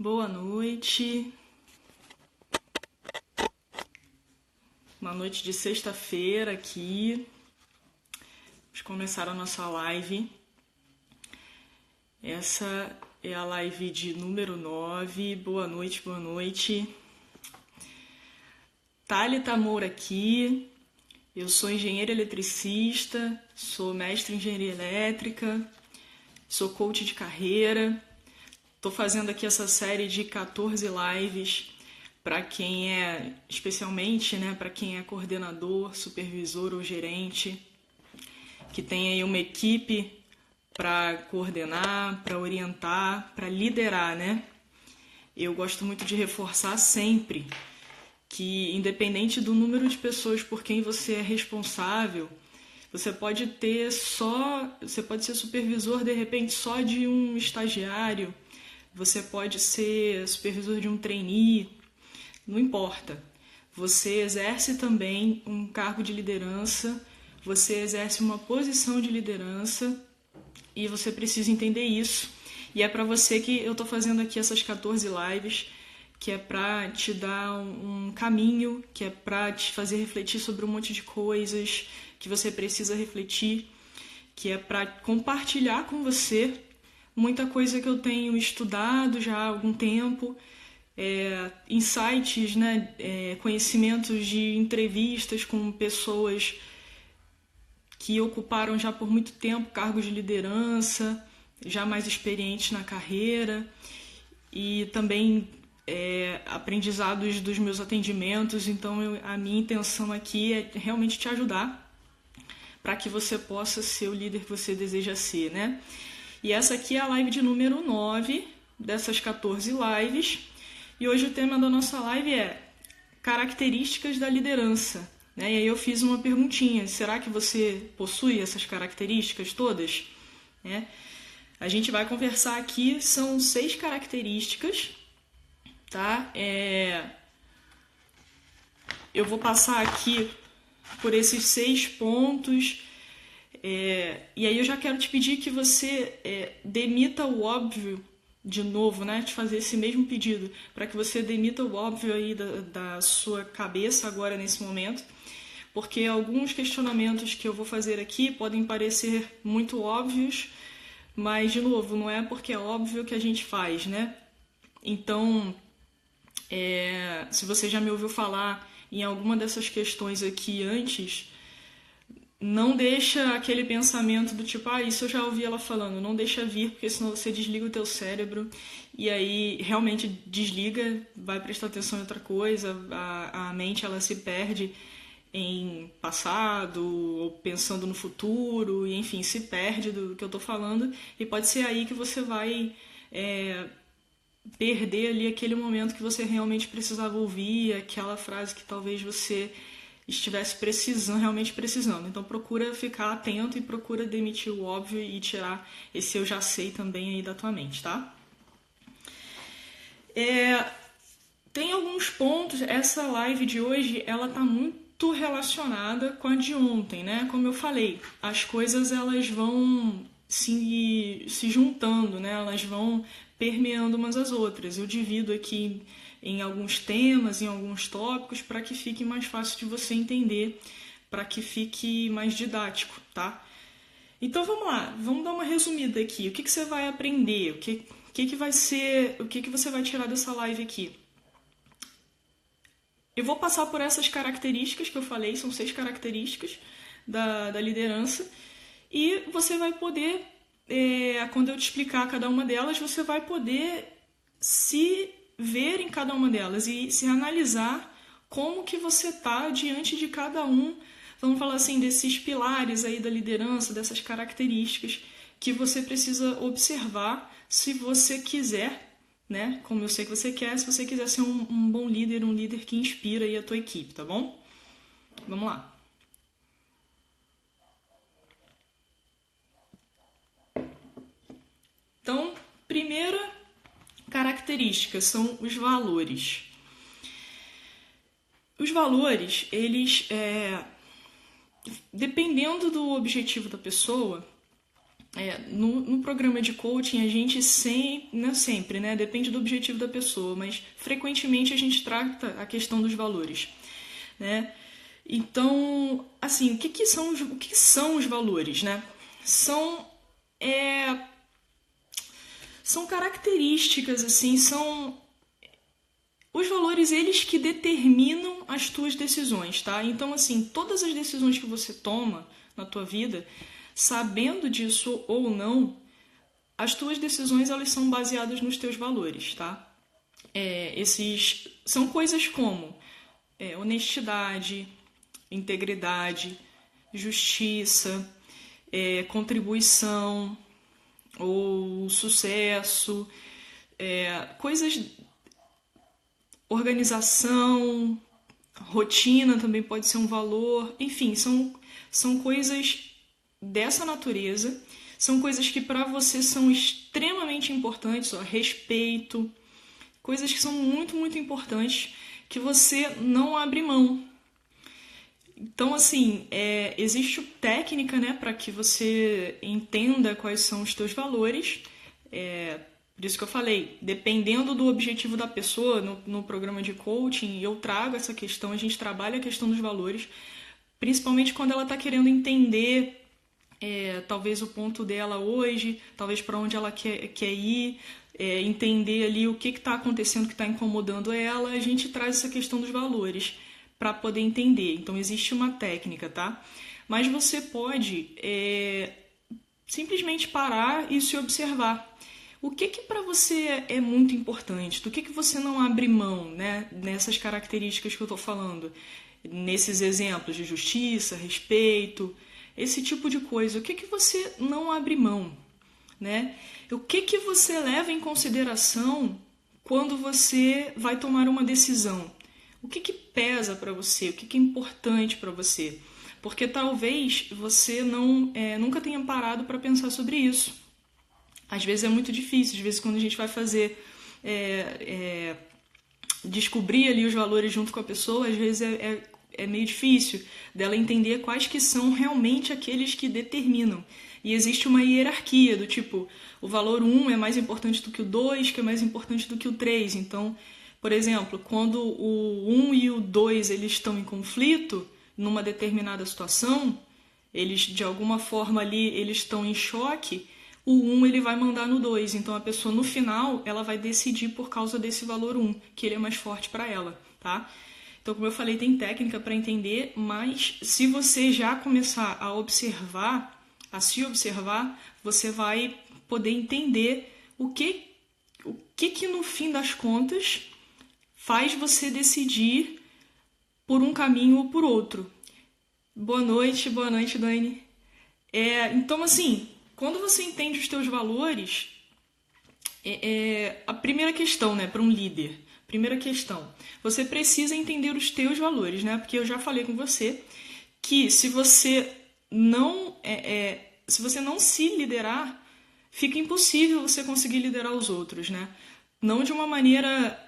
Boa noite. Uma noite de sexta-feira aqui. Vamos começar a nossa live. Essa é a live de número 9. Boa noite, boa noite. Thalita Moura aqui. Eu sou engenheira eletricista, sou mestre em engenharia elétrica, sou coach de carreira. Estou fazendo aqui essa série de 14 lives para quem é, especialmente, para quem é coordenador, supervisor ou gerente, que tem aí uma equipe para coordenar, para orientar, para liderar, Eu gosto muito de reforçar sempre que, independente do número de pessoas por quem você é responsável, você pode ser supervisor de repente só de um estagiário, você pode ser supervisor de um trainee, não importa. Você exerce também um cargo de liderança, você exerce uma posição de liderança e você precisa entender isso. E é para você que eu estou fazendo aqui essas 14 lives, que é para te dar um caminho, que é para te fazer refletir sobre um monte de coisas que você precisa refletir, que é para compartilhar com você muita coisa que eu tenho estudado já há algum tempo, insights, conhecimentos de entrevistas com pessoas que ocuparam já por muito tempo cargos de liderança, já mais experientes na carreira, e também aprendizados dos meus atendimentos. Então a minha intenção aqui é realmente te ajudar para que você possa ser o líder que você deseja ser, E essa aqui é a live de número 9 dessas 14 lives. E hoje o tema da nossa live é características da liderança, E aí eu fiz uma perguntinha: será que você possui essas características todas? A gente vai conversar aqui, são 6 características, tá? Eu vou passar aqui por esses 6 pontos. E aí eu já quero te pedir que você demita o óbvio de novo, te fazer esse mesmo pedido, para que você demita o óbvio aí da sua cabeça agora nesse momento, porque alguns questionamentos que eu vou fazer aqui podem parecer muito óbvios, mas, de novo, não é porque é óbvio que a gente faz, Então, se você já me ouviu falar em alguma dessas questões aqui antes, não deixa aquele pensamento do tipo, isso eu já ouvi ela falando, não deixa vir, porque senão você desliga o teu cérebro e aí realmente desliga, vai prestar atenção em outra coisa, a mente ela se perde em passado ou pensando no futuro, e enfim, se perde do que eu tô falando, e pode ser aí que você vai perder ali aquele momento que você realmente precisava ouvir, aquela frase que talvez você estivesse realmente precisando. Então procura ficar atento e procura demitir o óbvio e tirar esse eu já sei também aí da tua mente, tá? Tem alguns pontos, essa live de hoje, ela tá muito relacionada com a de ontem, Como eu falei, as coisas elas vão se juntando, Elas vão permeando umas às outras. Eu divido aqui em alguns temas, em alguns tópicos, para que fique mais fácil de você entender, para que fique mais didático, tá? Então vamos lá, vamos dar uma resumida aqui. O que você vai aprender? O que vai ser, o que você vai tirar dessa live aqui? Eu vou passar por essas características que eu falei, são 6 características da liderança, e você vai poder, quando eu te explicar cada uma delas, você vai poder se ver em cada uma delas e se analisar como que você está diante de cada um, vamos falar assim, desses pilares aí da liderança, dessas características que você precisa observar se você quiser, como eu sei que você quer, se você quiser ser um bom líder, um líder que inspira aí a tua equipe, tá bom? Vamos lá. Então, primeira característica são os valores. Os valores, eles, dependendo do objetivo da pessoa, No programa de coaching, a gente não sempre, né? Depende do objetivo da pessoa, mas frequentemente a gente trata a questão dos valores, né? Então, assim, o que são os valores, né? São características, assim, são os valores, eles que determinam as tuas decisões, tá? Então, assim, todas as decisões que você toma na tua vida, sabendo disso ou não, as tuas decisões, elas são baseadas nos teus valores, tá? Esses são coisas como honestidade, integridade, justiça, contribuição ou sucesso, coisas, organização, rotina também pode ser um valor, enfim, são coisas dessa natureza, são coisas que para você são extremamente importantes, respeito, coisas que são muito, muito importantes, que você não abre mão. Então, assim, existe técnica, né, para que você entenda quais são os teus valores. Por isso que eu falei, dependendo do objetivo da pessoa, no programa de coaching, eu trago essa questão, a gente trabalha a questão dos valores, principalmente quando ela está querendo entender talvez o ponto dela hoje, talvez para onde ela quer ir, entender ali o que está acontecendo, que está incomodando ela, a gente traz essa questão dos valores para poder entender. Então, existe uma técnica, tá? Mas você pode simplesmente parar e se observar. O que para você é muito importante? Do que você não abre mão, né? Nessas características que eu estou falando? Nesses exemplos de justiça, respeito, esse tipo de coisa. O que você não abre mão, né? O que você leva em consideração quando você vai tomar uma decisão? O que pesa para você? O que é importante para você? Porque talvez você nunca tenha parado para pensar sobre isso. Às vezes é muito difícil, às vezes quando a gente vai fazer, descobrir ali os valores junto com a pessoa, às vezes é meio difícil dela entender quais que são realmente aqueles que determinam. E existe uma hierarquia do tipo, o valor 1 é mais importante do que o 2, que é mais importante do que o 3. Então, por exemplo, quando o 1 e o 2 eles estão em conflito, numa determinada situação, eles de alguma forma ali eles estão em choque, o 1 ele vai mandar no 2. Então a pessoa no final ela vai decidir por causa desse valor 1, que ele é mais forte para ela, tá? Então, como eu falei, tem técnica para entender, mas se você já começar a observar, a se observar, você vai poder entender o que no fim das contas faz você decidir por um caminho ou por outro. Boa noite, Dani. Então, assim, quando você entende os teus valores, a primeira questão, né, para um líder, primeira questão, você precisa entender os teus valores, né? Porque eu já falei com você que se você não se liderar, fica impossível você conseguir liderar os outros, né? Não de uma maneira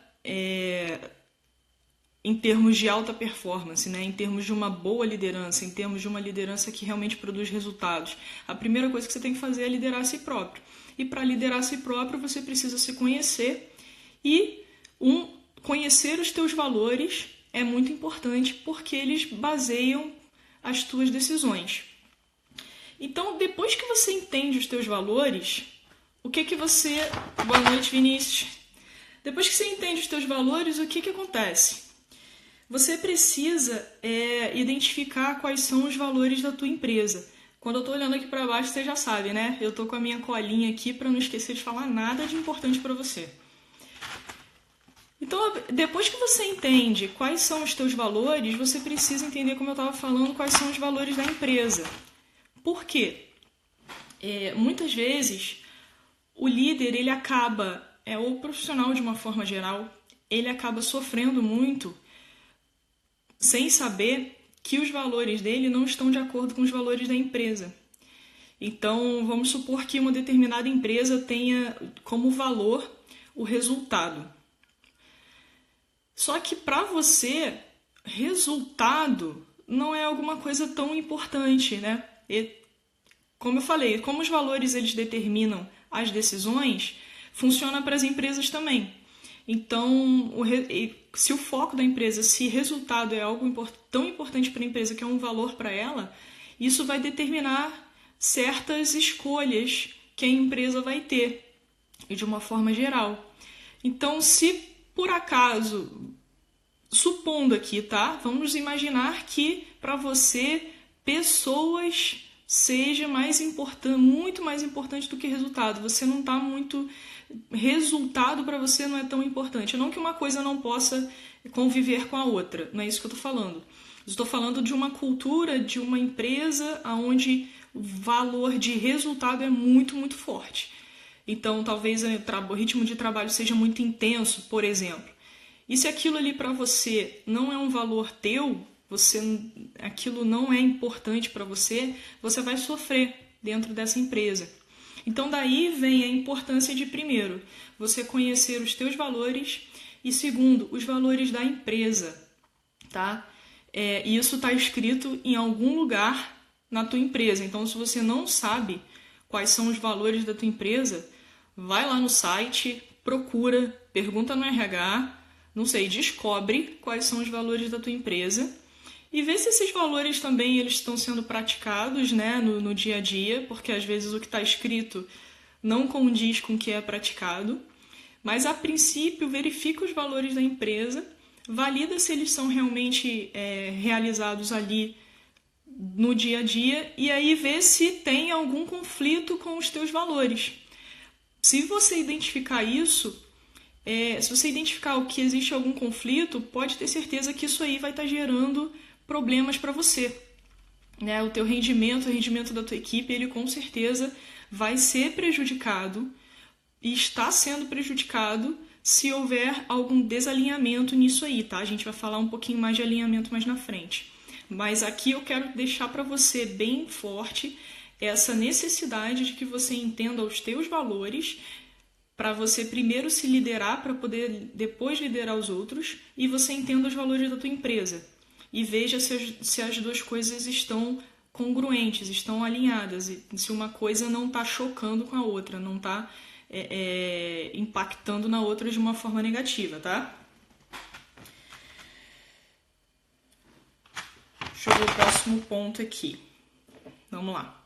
em termos de alta performance, né? Em termos de uma boa liderança, em termos de uma liderança que realmente produz resultados. A primeira coisa que você tem que fazer é liderar a si próprio. E para liderar a si próprio, você precisa se conhecer e conhecer os teus valores é muito importante porque eles baseiam as tuas decisões. Então, depois que você entende os teus valores, o que você... Boa noite, Vinícius. Depois que você entende os teus valores, o que acontece? Você precisa identificar quais são os valores da tua empresa. Quando eu estou olhando aqui para baixo, você já sabe, né? Eu estou com a minha colinha aqui para não esquecer de falar nada de importante para você. Então, depois que você entende quais são os teus valores, você precisa entender, como eu estava falando, quais são os valores da empresa. Por quê? Muitas vezes, o líder, ele acaba, ou o profissional de uma forma geral, ele acaba sofrendo muito sem saber que os valores dele não estão de acordo com os valores da empresa. Então, vamos supor que uma determinada empresa tenha como valor o resultado. Só que para você, resultado não é alguma coisa tão importante, né? como eu falei, como os valores eles determinam as decisões, funciona para as empresas também. Então, se o foco da empresa, se resultado é algo tão importante para a empresa que é um valor para ela, isso vai determinar certas escolhas que a empresa vai ter, e de uma forma geral. Então, se por acaso, supondo aqui, tá? Vamos imaginar que para você, pessoas seja muito mais importante do que resultado. Você não está muito... Resultado para você não é tão importante. Não que uma coisa não possa conviver com a outra, não é isso que eu estou falando. Eu estou falando de uma cultura, de uma empresa onde o valor de resultado é muito, muito forte. Então, talvez o ritmo de trabalho seja muito intenso, por exemplo. E se aquilo ali para você não é um valor teu, aquilo não é importante para você, você vai sofrer dentro dessa empresa. Então, daí vem a importância de, primeiro, você conhecer os teus valores e, segundo, os valores da empresa, tá? E isso está escrito em algum lugar na tua empresa. Então, se você não sabe quais são os valores da tua empresa, vai lá no site, procura, pergunta no RH, não sei, descobre quais são os valores da tua empresa e vê se esses valores também eles estão sendo praticados, né, no dia a dia, porque às vezes o que está escrito não condiz com o que é praticado. Mas, a princípio, verifica os valores da empresa, valida se eles são realmente realizados ali no dia a dia e aí vê se tem algum conflito com os teus valores. Se você identificar isso, se você identificar o que existe algum conflito, pode ter certeza que isso aí vai estar gerando problemas para você. Né? O teu rendimento, o rendimento da tua equipe, ele com certeza vai ser prejudicado e está sendo prejudicado se houver algum desalinhamento nisso aí, tá? A gente vai falar um pouquinho mais de alinhamento mais na frente. Mas aqui eu quero deixar para você bem forte essa necessidade de que você entenda os teus valores para você primeiro se liderar para poder depois liderar os outros e você entenda os valores da tua empresa e veja se as duas coisas estão congruentes, estão alinhadas, e se uma coisa não está chocando com a outra, não está impactando na outra de uma forma negativa, tá? Deixa eu ver o próximo ponto aqui. Vamos lá.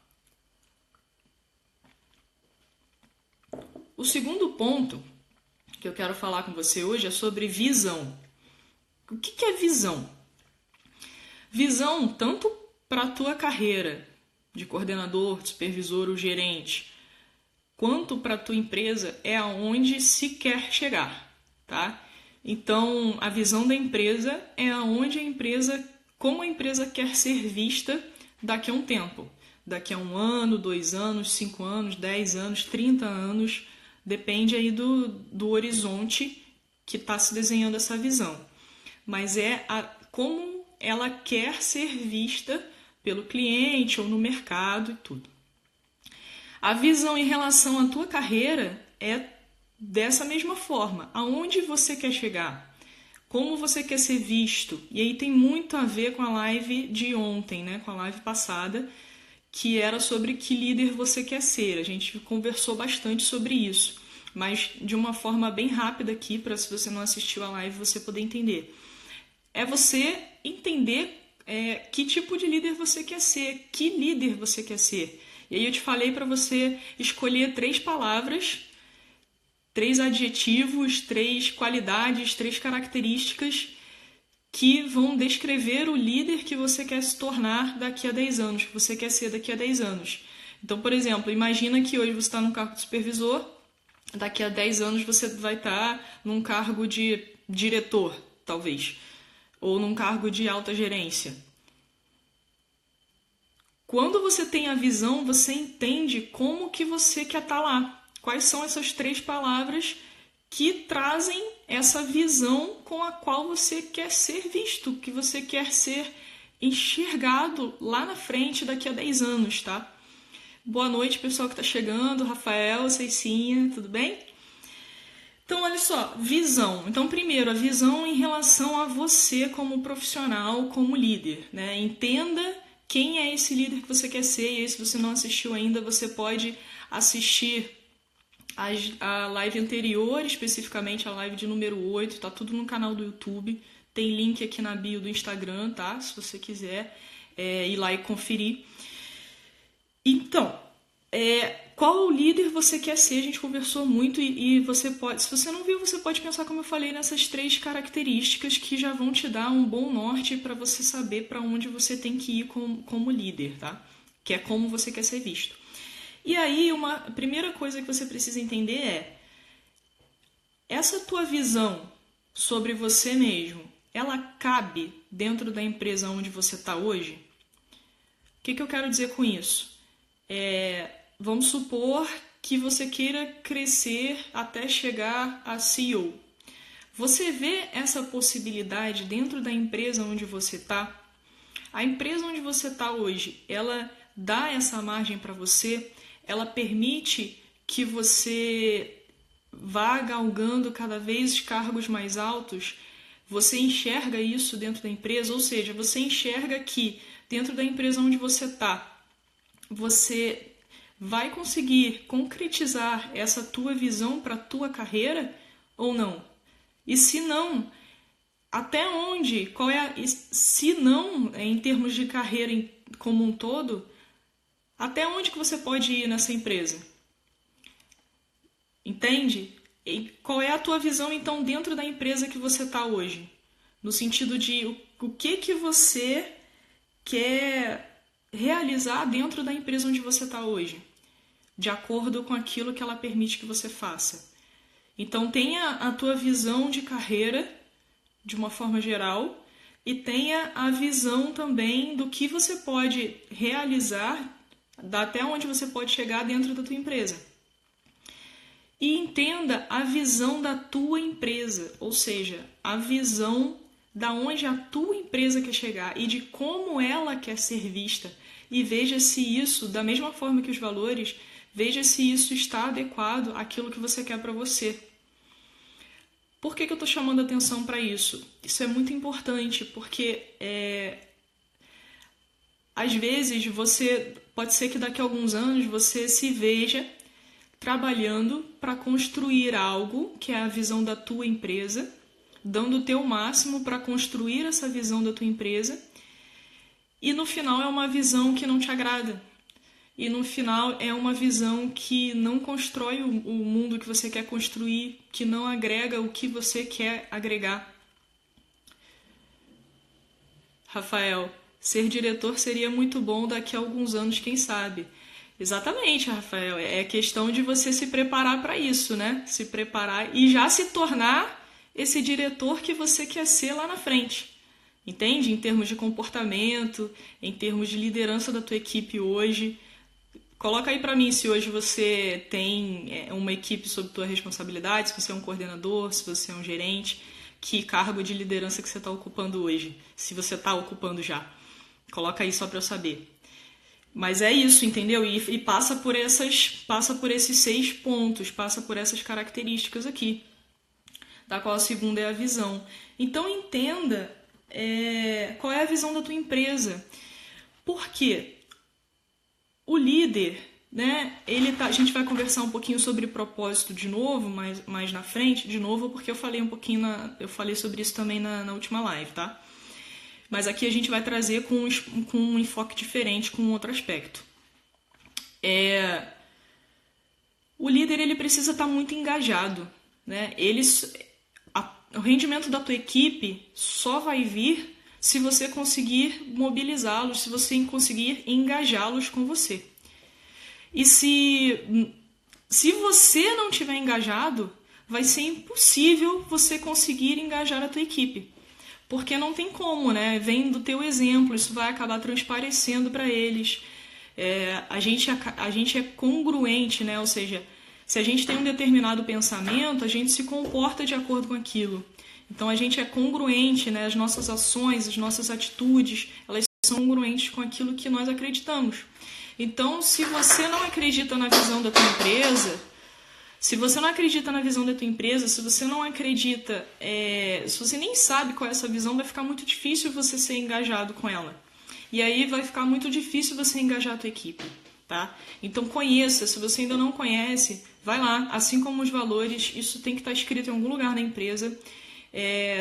O segundo ponto que eu quero falar com você hoje é sobre visão. O que é visão? Visão, tanto para a tua carreira de coordenador, de supervisor ou gerente, quanto para a tua empresa, é aonde se quer chegar, tá? Então, a visão da empresa é aonde como a empresa quer ser vista daqui a um tempo. Daqui a 1 ano, 2 anos, 5 anos, 10 anos, 30 anos, depende aí do horizonte que está se desenhando essa visão. Mas como ela quer ser vista pelo cliente ou no mercado e tudo. A visão em relação à tua carreira é dessa mesma forma. Aonde você quer chegar? Como você quer ser visto? E aí tem muito a ver com a live de ontem, né? Com a live passada, que era sobre que líder você quer ser. A gente conversou bastante sobre isso, mas de uma forma bem rápida aqui, para se você não assistiu a live, você poder entender. É você entender que tipo de líder você quer ser, que líder você quer ser. E aí eu te falei para você escolher 3 palavras, 3 adjetivos, 3 qualidades, 3 características que vão descrever o líder que você quer se tornar daqui a 10 anos, que você quer ser daqui a 10 anos. Então, por exemplo, imagina que hoje você está num cargo de supervisor, daqui a 10 anos você vai estar num cargo de diretor, talvez, ou num cargo de alta gerência. Quando você tem a visão, você entende como que você quer estar lá. Quais são essas 3 palavras que trazem essa visão com a qual você quer ser visto, que você quer ser enxergado lá na frente daqui a 10 anos, tá? Boa noite, pessoal que está chegando, Rafael, Ceicinha, tudo bem? Então, olha só, visão. Então, primeiro, a visão em relação a você como profissional, como líder, né? Entenda quem é esse líder que você quer ser. E aí, se você não assistiu ainda, você pode assistir a live anterior, especificamente a live de número 8, tá tudo no canal do YouTube. Tem link aqui na bio do Instagram, tá? Se você quiser ir lá e conferir. Então, qual líder você quer ser? A gente conversou muito e você pode, se você não viu, você pode pensar, como eu falei, nessas 3 características que já vão te dar um bom norte para você saber para onde você tem que ir como líder, tá? Que é como você quer ser visto. E aí, a primeira coisa que você precisa entender é: essa tua visão sobre você mesmo, ela cabe dentro da empresa onde você está hoje? O que eu quero dizer com isso? Vamos supor que você queira crescer até chegar a CEO. Você vê essa possibilidade dentro da empresa onde você está? A empresa onde você está hoje, ela dá essa margem para você? Ela permite que você vá galgando cada vez cargos mais altos? Você enxerga isso dentro da empresa? Ou seja, você enxerga que dentro da empresa onde você está, você vai conseguir concretizar essa tua visão para a tua carreira ou não? E se não, até onde? Se não, em termos de carreira como um todo, até onde que você pode ir nessa empresa? Entende? E qual é a tua visão, então, dentro da empresa que você está hoje? No sentido de o que você quer realizar dentro da empresa onde você está hoje, de acordo com aquilo que ela permite que você faça. Então, tenha a tua visão de carreira, de uma forma geral, e tenha a visão também do que você pode realizar, até onde você pode chegar dentro da tua empresa. E entenda a visão da tua empresa, ou seja, a visão da onde a tua empresa quer chegar e de como ela quer ser vista. E veja se isso, da mesma forma que os valores, veja se isso está adequado àquilo que você quer para você. Por que eu estou chamando a atenção para isso? Isso é muito importante, porque às vezes pode ser que daqui a alguns anos você se veja trabalhando para construir algo que é a visão da tua empresa, dando o teu máximo para construir essa visão da tua empresa, e no final é uma visão que não te agrada. E no final é uma visão que não constrói o mundo que você quer construir, que não agrega o que você quer agregar. Rafael, ser diretor seria muito bom daqui a alguns anos, quem sabe? Exatamente, Rafael. É questão de você se preparar para isso, né? Se preparar e já se tornar esse diretor que você quer ser lá na frente. Entende? Em termos de comportamento, em termos de liderança da tua equipe hoje. Coloca aí para mim se hoje você tem uma equipe sob tua responsabilidade, se você é um coordenador, se você é um gerente, que cargo de liderança que você está ocupando hoje, se você está ocupando já. Coloca aí só para eu saber. Mas é isso, entendeu? E passa por esses 6 pontos, passa por essas características aqui, da qual a segunda é a visão. Então entenda qual é a visão da tua empresa. Por quê? O líder, né? A gente vai conversar um pouquinho sobre propósito de novo, mais na frente, de novo, porque eu falei eu falei sobre isso também na última live, tá? Mas aqui a gente vai trazer com um enfoque diferente, com outro aspecto. O líder, ele precisa estar muito engajado, né? O rendimento da tua equipe só vai vir se você conseguir mobilizá-los, se você conseguir engajá-los com você. E se você não estiver engajado, vai ser impossível você conseguir engajar a tua equipe. Porque não tem como, né? Vem do teu exemplo, isso vai acabar transparecendo para eles. A gente é congruente, né? Ou seja, se a gente tem um determinado pensamento, a gente se comporta de acordo com aquilo. Então a gente é congruente, né? As nossas ações, as nossas atitudes, elas são congruentes com aquilo que nós acreditamos. Então, se você não acredita na visão da tua empresa, se você não acredita na visão da tua empresa, se você não acredita, se você nem sabe qual é essa visão, vai ficar muito difícil você ser engajado com ela. e aí vai ficar muito difícil você engajar a tua equipe, tá? Então conheça, se você ainda não conhece, vai lá, assim como os valores, isso tem que estar escrito em algum lugar na empresa.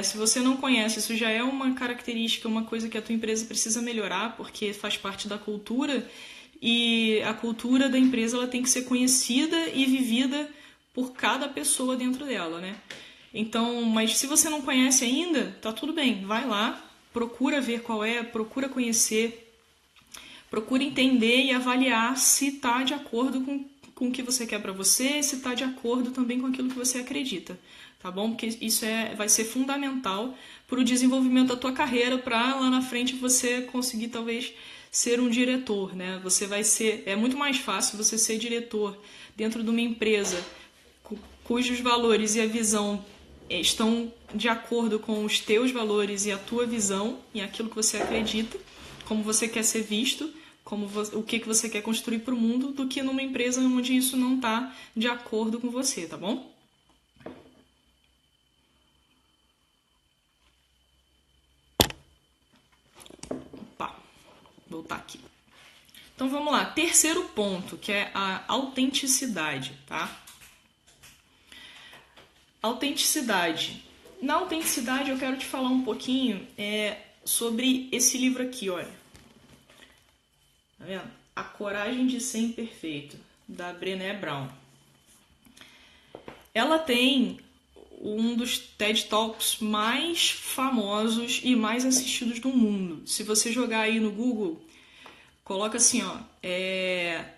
Se você não conhece, isso já é uma característica, uma coisa que a tua empresa precisa melhorar, porque faz parte da cultura, e a cultura da empresa ela tem que ser conhecida e vivida por cada pessoa dentro dela, né? Então, mas se você não conhece ainda, tá tudo bem, vai lá, procura ver qual é, procura conhecer, procura entender e avaliar se está de acordo com o que você quer para você, se está de acordo também com aquilo que você acredita, tá bom? Porque isso vai ser fundamental para o desenvolvimento da tua carreira, para lá na frente você conseguir talvez ser um diretor, né? É muito mais fácil você ser diretor dentro de uma empresa cujos valores e a visão estão de acordo com os teus valores e a tua visão e aquilo que você acredita, como você quer ser visto, o que você quer construir para o mundo, do que numa empresa onde isso não está de acordo com você, tá bom? Opa, voltar aqui. Então vamos lá, terceiro ponto, que é a autenticidade, tá? Autenticidade. Na autenticidade eu quero te falar um pouquinho sobre esse livro aqui, olha. Tá vendo? A Coragem de Ser Imperfeito, da Brené Brown. Ela tem um dos TED Talks mais famosos e mais assistidos do mundo. Se você jogar aí no Google, coloca assim, ó,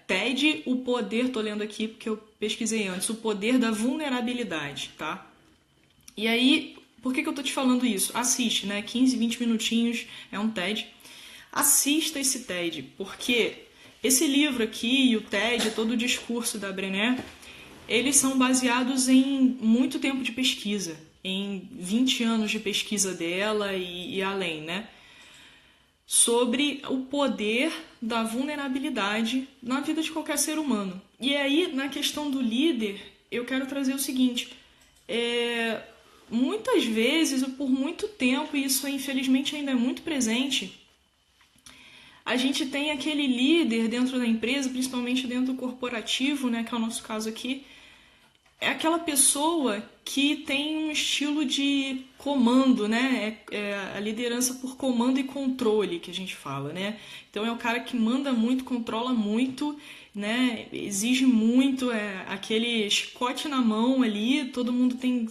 TED, o poder, tô lendo aqui porque eu pesquisei antes, o poder da vulnerabilidade, tá? E aí, por que eu tô te falando isso? Assiste, né? 15, 20 minutinhos, é um TED. Assista esse TED, porque esse livro aqui e o TED, todo o discurso da Brené, eles são baseados em muito tempo de pesquisa, em 20 anos de pesquisa dela e além, né? Sobre o poder da vulnerabilidade na vida de qualquer ser humano. E aí, na questão do líder, eu quero trazer o seguinte, muitas vezes, por muito tempo, e isso infelizmente ainda é muito presente, a gente tem aquele líder dentro da empresa, principalmente dentro do corporativo, né, que é o nosso caso aqui, é aquela pessoa que tem um estilo de comando, né? É a liderança por comando e controle que a gente fala, né? Então é o cara que manda muito, controla muito, né? Exige muito, aquele chicote na mão ali, todo mundo tem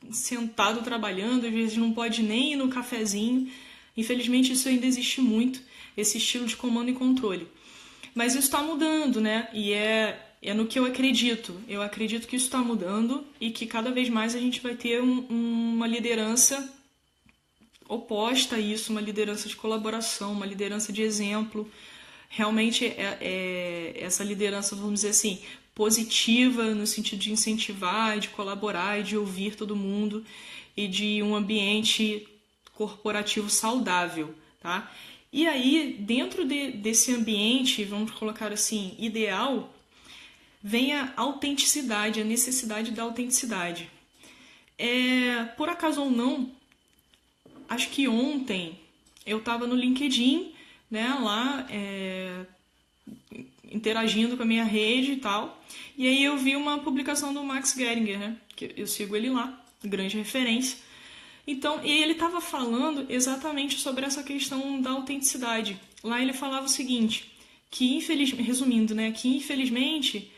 sentado trabalhando, às vezes não pode nem ir no cafezinho. Infelizmente isso ainda existe muito, esse estilo de comando e controle. Mas isso está mudando, né? E é no que eu acredito. Eu acredito que isso está mudando e que cada vez mais a gente vai ter uma liderança oposta a isso, uma liderança de colaboração, uma liderança de exemplo. Realmente essa liderança, vamos dizer assim, positiva no sentido de incentivar, de colaborar e de ouvir todo mundo e de um ambiente corporativo saudável, tá? E aí, dentro desse ambiente, vamos colocar assim, ideal, vem a autenticidade, a necessidade da autenticidade. Por acaso ou não, acho que ontem eu estava no LinkedIn, né, lá interagindo com a minha rede e tal, e aí eu vi uma publicação do Max Geringer, né, que eu sigo ele lá, grande referência. Então, e ele estava falando exatamente sobre essa questão da autenticidade. Lá ele falava o seguinte, resumindo, né, que infelizmente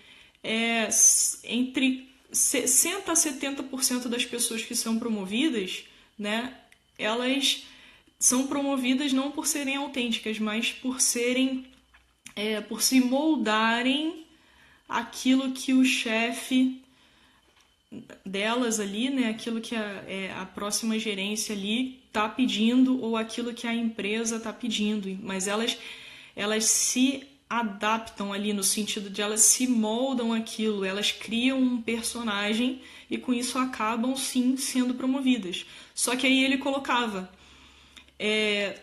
entre 60% a 70% das pessoas que são promovidas, né, elas são promovidas não por serem autênticas, mas por se moldarem aquilo que o chefe delas ali, né, aquilo que a próxima gerência ali está pedindo ou aquilo que a empresa está pedindo, mas elas se adaptam ali no sentido de elas se moldam aquilo, elas criam um personagem e com isso acabam sim sendo promovidas. Só que aí ele colocava,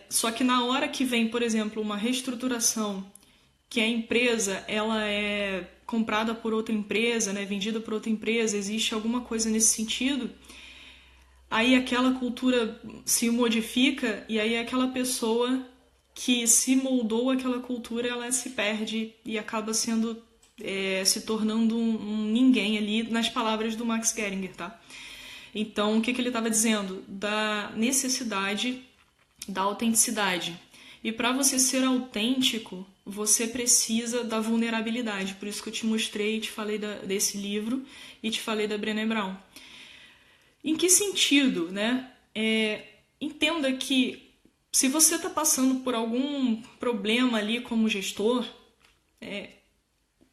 só que na hora que vem, por exemplo, uma reestruturação, que a empresa ela é comprada por outra empresa, né, vendida por outra empresa, existe alguma coisa nesse sentido, aí aquela cultura se modifica e aí aquela pessoa que se moldou aquela cultura, ela se perde e acaba sendo se tornando um ninguém ali, nas palavras do Max Geringer, tá? Então, o que ele estava dizendo? Da necessidade da autenticidade. E para você ser autêntico, você precisa da vulnerabilidade. Por isso que eu te mostrei, te falei desse livro e te falei da Brené Brown. Em que sentido, né? Entenda que se você está passando por algum problema ali como gestor,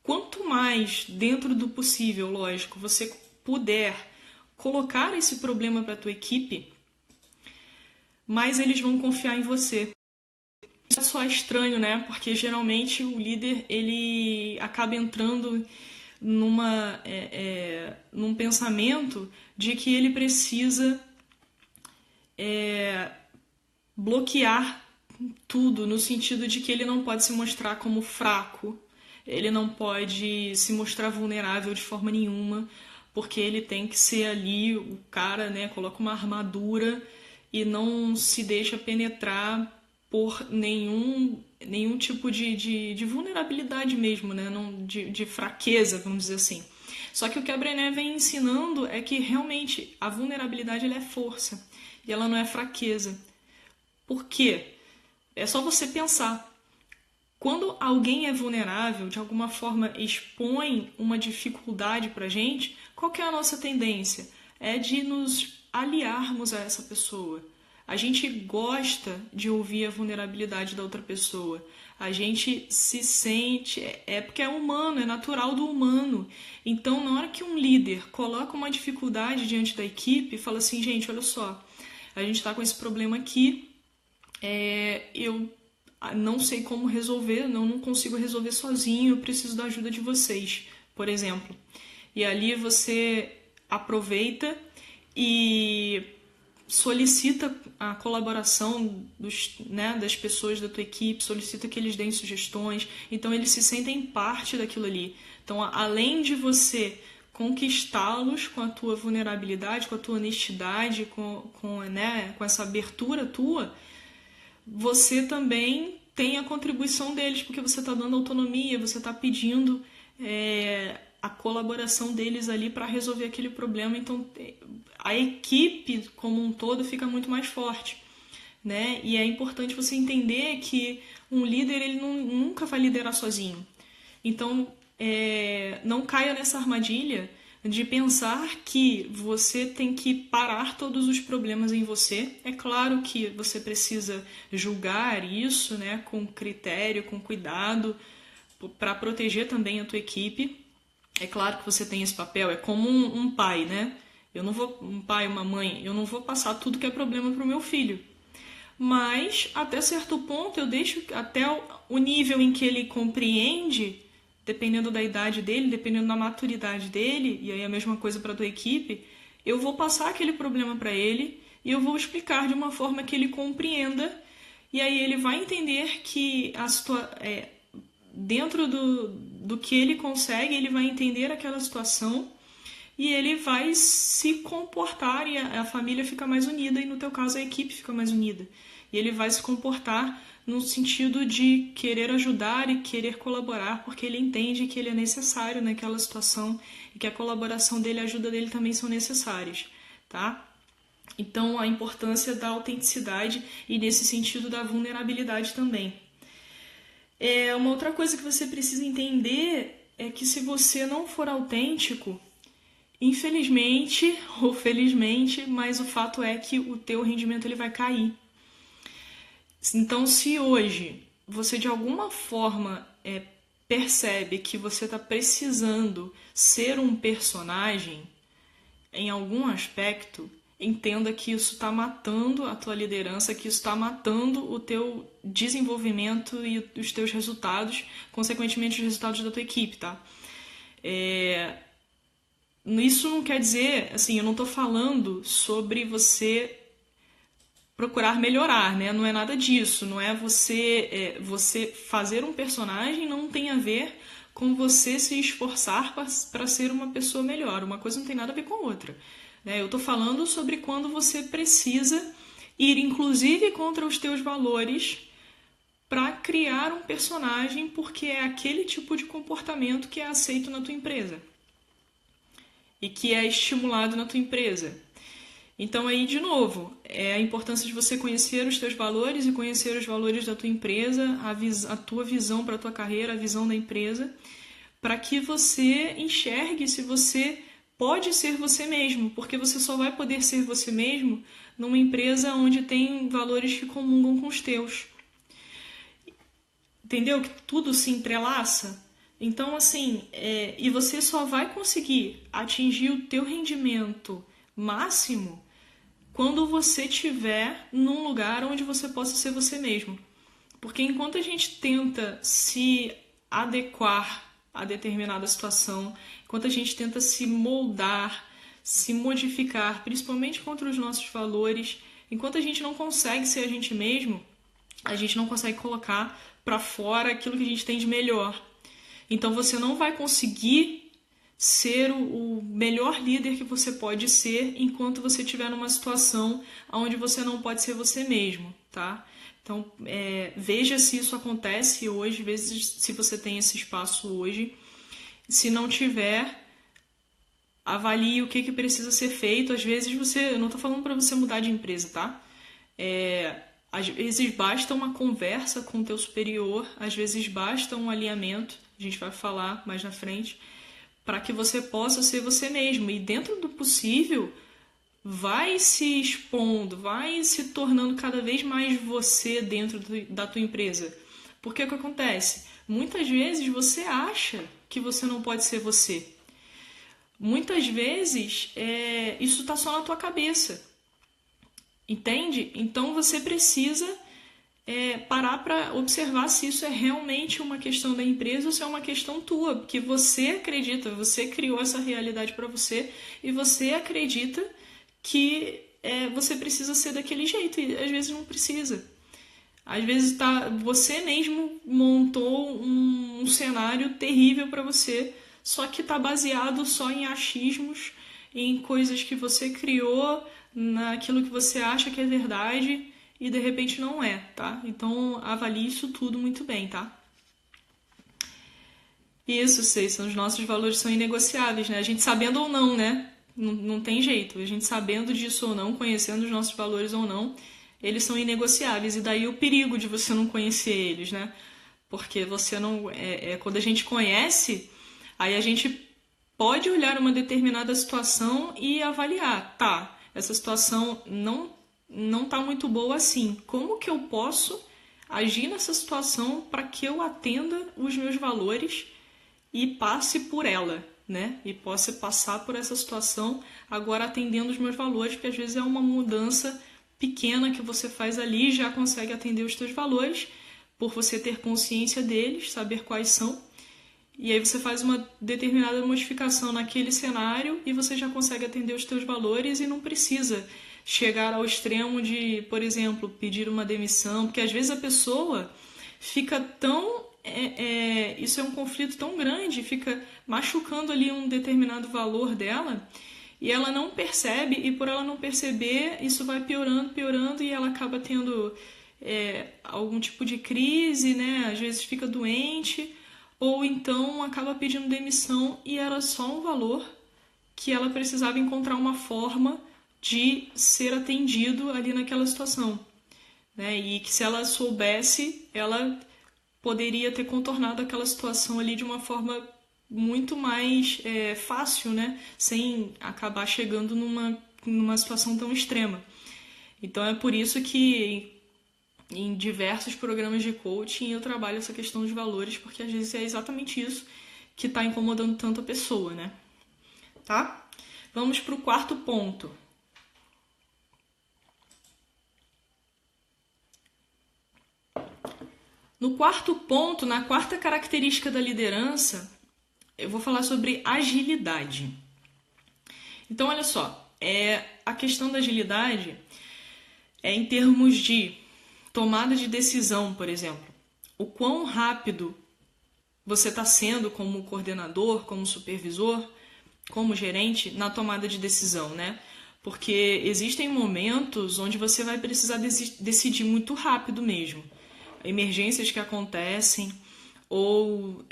quanto mais dentro do possível, lógico, você puder colocar esse problema para a tua equipe, mais eles vão confiar em você. Isso é só estranho, né? Porque geralmente o líder ele acaba entrando num pensamento de que ele precisa bloquear tudo, no sentido de que ele não pode se mostrar como fraco, ele não pode se mostrar vulnerável de forma nenhuma, porque ele tem que ser ali o cara, né, coloca uma armadura e não se deixa penetrar por nenhum tipo de vulnerabilidade mesmo, né, de fraqueza, vamos dizer assim. Só que o que a Brené vem ensinando é que realmente a vulnerabilidade ela é força e ela não é fraqueza. Por quê? É só você pensar. Quando alguém é vulnerável, de alguma forma expõe uma dificuldade pra gente, qual que é a nossa tendência? É de nos aliarmos a essa pessoa. A gente gosta de ouvir a vulnerabilidade da outra pessoa. A gente se sente... porque é humano, é natural do humano. Então, na hora que um líder coloca uma dificuldade diante da equipe, fala assim, gente, olha só, a gente está com esse problema aqui, eu não sei como resolver, não consigo resolver sozinho, eu preciso da ajuda de vocês, por exemplo. E ali você aproveita e solicita a colaboração das pessoas da tua equipe, solicita que eles deem sugestões, então eles se sentem parte daquilo ali. Então, além de você conquistá-los com a tua vulnerabilidade, com a tua honestidade, com essa abertura tua, você também tem a contribuição deles, porque você está dando autonomia, você está pedindo a colaboração deles ali para resolver aquele problema. Então, a equipe como um todo fica muito mais forte, né? E é importante você entender que um líder ele nunca vai liderar sozinho. Então, não caia nessa armadilha de pensar que você tem que parar todos os problemas em você. É claro que você precisa julgar isso, né, com critério, com cuidado, para proteger também a tua equipe. É claro que você tem esse papel, é como um pai, né? Um pai, uma mãe, eu não vou passar tudo que é problema para o meu filho. Mas, até certo ponto, eu deixo até o nível em que ele compreende, dependendo da idade dele, dependendo da maturidade dele, e aí a mesma coisa para a tua equipe, eu vou passar aquele problema para ele e eu vou explicar de uma forma que ele compreenda, e aí ele vai entender que dentro do que ele consegue, ele vai entender aquela situação e ele vai se comportar e a família fica mais unida, e no teu caso a equipe fica mais unida. E ele vai se comportar no sentido de querer ajudar e querer colaborar, porque ele entende que ele é necessário naquela situação e que a colaboração dele e a ajuda dele também são necessárias, tá? Então, a importância da autenticidade e, nesse sentido, da vulnerabilidade também. Uma outra coisa que você precisa entender é que se você não for autêntico, infelizmente ou felizmente, mas o fato é que o teu rendimento ele vai cair. Então, se hoje você de alguma forma percebe que você está precisando ser um personagem em algum aspecto, entenda que isso está matando a tua liderança, que isso está matando o teu desenvolvimento e os teus resultados, consequentemente os resultados da tua equipe, tá? Isso não quer dizer, assim, eu não estou falando sobre você procurar melhorar, né? Não é nada disso, não é você fazer um personagem não tem a ver com você se esforçar para ser uma pessoa melhor. Uma coisa não tem nada a ver com a outra, né? Eu estou falando sobre quando você precisa ir, inclusive, contra os teus valores para criar um personagem, porque é aquele tipo de comportamento que é aceito na tua empresa e que é estimulado na tua empresa. Então aí, de novo, é a importância de você conhecer os teus valores e conhecer os valores da tua empresa, a tua visão para a tua carreira, a visão da empresa, para que você enxergue se você pode ser você mesmo, porque você só vai poder ser você mesmo numa empresa onde tem valores que comungam com os teus. Entendeu? Que tudo se entrelaça. Então, assim, e você só vai conseguir atingir o teu rendimento máximo quando você estiver num lugar onde você possa ser você mesmo. Porque enquanto a gente tenta se adequar a determinada situação, enquanto a gente tenta se moldar, se modificar, principalmente contra os nossos valores, enquanto a gente não consegue ser a gente mesmo, a gente não consegue colocar para fora aquilo que a gente tem de melhor. Então você não vai conseguir ser o melhor líder que você pode ser enquanto você estiver numa situação onde você não pode ser você mesmo, tá? Então, veja se isso acontece hoje, veja se você tem esse espaço hoje. Se não tiver, avalie o que precisa ser feito. Às vezes eu não estou falando para você mudar de empresa, tá? Às vezes basta uma conversa com o teu superior, às vezes basta um alinhamento, a gente vai falar mais na frente, para que você possa ser você mesmo. E dentro do possível, vai se expondo, vai se tornando cada vez mais você dentro da tua empresa. Porque o que acontece? Muitas vezes você acha que você não pode ser você. Muitas vezes isso está só na tua cabeça. Entende? Então você precisa parar para observar se isso é realmente uma questão da empresa ou se é uma questão tua, porque você acredita, você criou essa realidade para você e você acredita que você precisa ser daquele jeito e às vezes não precisa. Às vezes você mesmo montou um cenário terrível para você, só que está baseado só em achismos, em coisas que você criou, naquilo que você acha que é verdade e de repente não é, tá? Então avalie isso tudo muito bem, tá? Isso, os nossos valores são inegociáveis, né? A gente sabendo ou não, né? Não tem jeito. A gente sabendo disso ou não, conhecendo os nossos valores ou não, eles são inegociáveis. E daí o perigo de você não conhecer eles, né? Porque você não... quando a gente conhece, aí a gente pode olhar uma determinada situação e avaliar. Tá, essa situação não tá muito boa assim. Como que eu posso agir nessa situação para que eu atenda os meus valores e passe por ela, né? E possa passar por essa situação agora atendendo os meus valores, porque às vezes é uma mudança pequena que você faz ali e já consegue atender os teus valores, por você ter consciência deles, saber quais são. E aí você faz uma determinada modificação naquele cenário e você já consegue atender os teus valores e não precisa chegar ao extremo de, por exemplo, pedir uma demissão, porque às vezes a pessoa fica tão... isso é um conflito tão grande, fica machucando ali um determinado valor dela e ela não percebe, e por ela não perceber, isso vai piorando e ela acaba tendo algum tipo de crise, né? Às vezes fica doente, ou então acaba pedindo demissão e era só um valor que ela precisava encontrar uma forma de ser atendido ali naquela situação, né? E que se ela soubesse, ela poderia ter contornado aquela situação ali de uma forma muito mais fácil, né? Sem acabar chegando numa situação tão extrema. Então é por isso que em diversos programas de coaching eu trabalho essa questão dos valores, porque às vezes é exatamente isso que está incomodando tanto a pessoa, né? Tá? Vamos para o quarto ponto. No quarto ponto, na quarta característica da liderança, eu vou falar sobre agilidade. Então, olha só, a questão da agilidade é em termos de tomada de decisão, por exemplo. O quão rápido você está sendo como coordenador, como supervisor, como gerente na tomada de decisão, né? Porque existem momentos onde você vai precisar decidir muito rápido mesmo. emergências que acontecem ou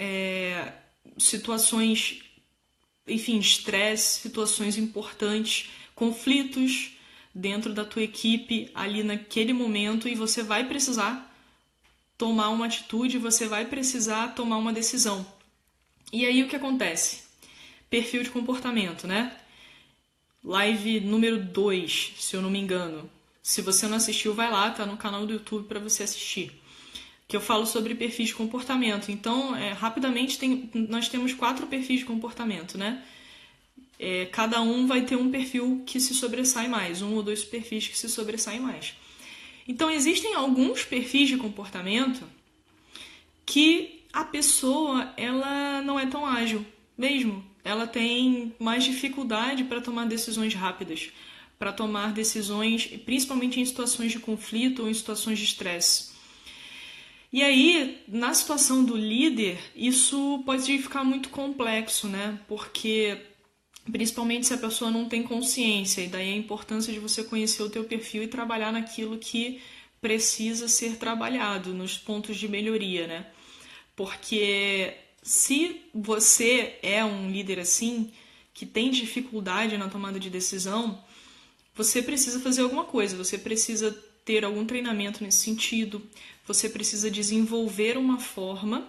situações, enfim, estresse, situações importantes, conflitos dentro da tua equipe ali naquele momento, e você vai precisar tomar uma atitude, você vai precisar tomar uma decisão. E aí o que acontece? Perfil de comportamento, né? Live número 2, se eu não me engano. Se você não assistiu, vai lá, tá no canal do YouTube para você assistir. Que eu falo sobre perfis de comportamento. Então, rapidamente, nós temos 4 perfis de comportamento, né? Cada um vai ter um perfil que se sobressai mais, 1 ou 2 perfis que se sobressaem mais. Então, existem alguns perfis de comportamento que a pessoa ela não é tão ágil mesmo. Ela tem mais dificuldade para tomar decisões rápidas, para tomar decisões, principalmente em situações de conflito ou em situações de estresse. E aí, na situação do líder, isso pode ficar muito complexo, né? Porque, principalmente se a pessoa não tem consciência, e daí a importância de você conhecer o teu perfil e trabalhar naquilo que precisa ser trabalhado, nos pontos de melhoria, né? Porque se você é um líder assim, que tem dificuldade na tomada de decisão, você precisa fazer alguma coisa, você precisa ter algum treinamento nesse sentido, você precisa desenvolver uma forma,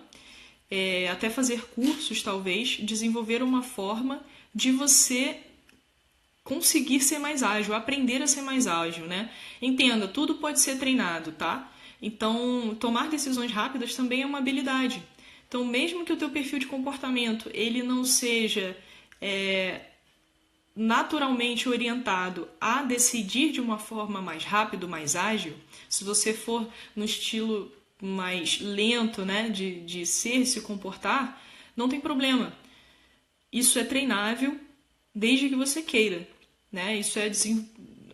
até fazer cursos talvez, desenvolver uma forma de você conseguir ser mais ágil, aprender a ser mais ágil, né? Entenda, tudo pode ser treinado, tá? Então, tomar decisões rápidas também é uma habilidade. Então, mesmo que o teu perfil de comportamento ele não seja naturalmente orientado a decidir de uma forma mais rápida, mais ágil, se você for no estilo mais lento, né, de ser, se comportar, não tem problema. Isso é treinável desde que você queira, né?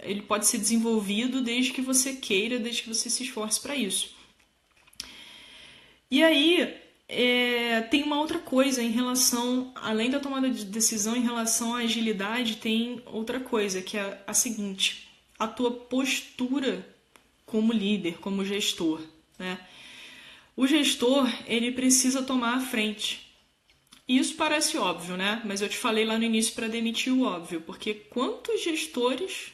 Ele pode ser desenvolvido desde que você queira, desde que você se esforce para isso. E aí, tem uma outra coisa em relação, além da tomada de decisão, em relação à agilidade, tem outra coisa, que é a seguinte: a tua postura como líder, como gestor, né? O gestor, ele precisa tomar a frente. Isso parece óbvio, né? Mas eu te falei lá no início para demitir o óbvio, porque quantos gestores,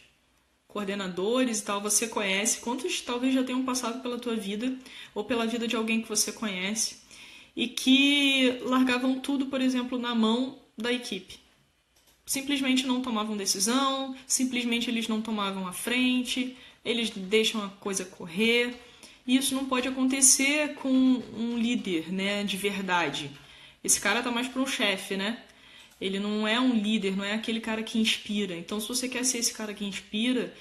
coordenadores e tal você conhece, quantos talvez já tenham passado pela tua vida ou pela vida de alguém que você conhece e que largavam tudo, por exemplo, na mão da equipe. Simplesmente não tomavam decisão, simplesmente eles não tomavam a frente, eles deixam a coisa correr. E isso não pode acontecer com um líder, né, de verdade. Esse cara tá mais para um chefe, né? Ele não é um líder, não é aquele cara que inspira. Então, se você quer ser esse cara que inspira,